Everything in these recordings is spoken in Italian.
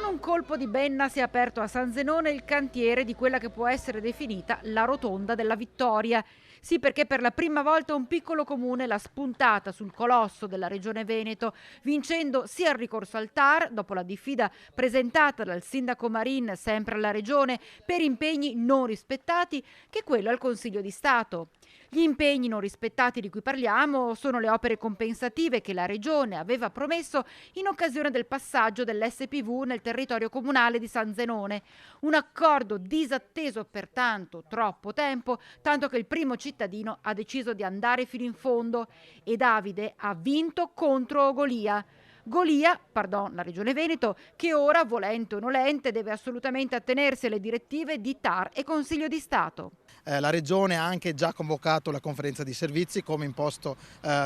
un colpo di benna si è aperto a San Zenone il cantiere di quella che può essere definita la rotonda della vittoria. Sì, perché per la prima volta un piccolo comune l'ha spuntata sul colosso della regione Veneto, vincendo sia il ricorso al TAR, dopo la diffida presentata dal sindaco Marin, sempre alla regione, per impegni non rispettati, che quello al Consiglio di Stato. Gli impegni non rispettati di cui parliamo sono le opere compensative che la Regione aveva promesso in occasione del passaggio dell'SPV nel territorio comunale di San Zenone. Un accordo disatteso per troppo tempo, tanto che il primo cittadino ha deciso di andare fino in fondo e Davide ha vinto contro Golia. Golia, pardon, la Regione Veneto, che ora, volente o nolente, deve assolutamente attenersi alle direttive di TAR e Consiglio di Stato. La Regione ha anche già convocato la conferenza di servizi come imposto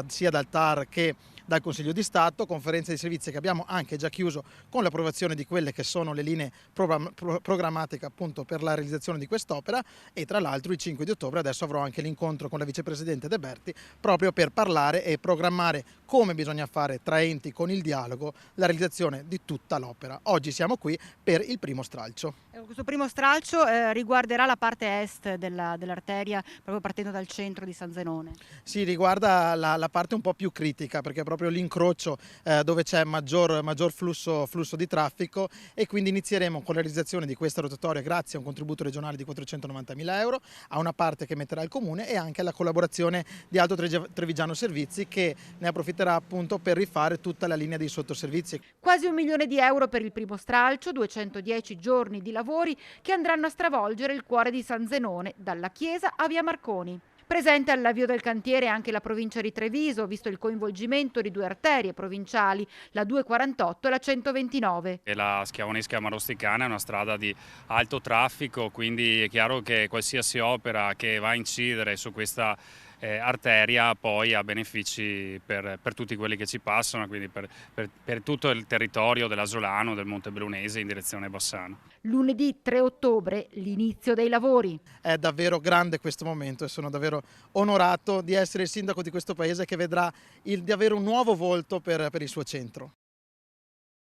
sia dal TAR che dal Consiglio di Stato, conferenza di servizi che abbiamo anche già chiuso con l'approvazione di quelle che sono le linee programmatiche appunto per la realizzazione di quest'opera e tra l'altro il 5 di ottobre adesso avrò anche l'incontro con la vicepresidente De Berti proprio per parlare e programmare come bisogna fare tra enti con il dialogo la realizzazione di tutta l'opera. Oggi siamo qui per il primo stralcio. Questo primo stralcio riguarderà la parte est dell'arteria, proprio partendo dal centro di San Zenone. Si riguarda la parte un po' più critica perché è proprio l'incrocio dove c'è maggior flusso di traffico e quindi inizieremo con la realizzazione di questa rotatoria grazie a un contributo regionale di 490.000 euro, a una parte che metterà il Comune e anche alla collaborazione di Alto Trevigiano Servizi che ne approfitterà appunto per rifare tutta la linea dei sottoservizi. Quasi 1 milione di euro per il primo stralcio, 210 giorni di lavori che andranno a stravolgere il cuore di San Zenone, dalla chiesa a via Marconi. Presente all'avvio del cantiere anche la provincia di Treviso, visto il coinvolgimento di 2 arterie provinciali, la 248 e la 129. E la Schiavonesca-Marosticana è una strada di alto traffico, quindi è chiaro che qualsiasi opera che va a incidere su questa arteria poi ha benefici per tutti quelli che ci passano, quindi per tutto il territorio dell'Asolano, del Monte Bellunese in direzione Bassano. Lunedì 3 ottobre l'inizio dei lavori. È davvero grande questo momento e sono davvero onorato di essere il sindaco di questo paese che vedrà di avere un nuovo volto per il suo centro.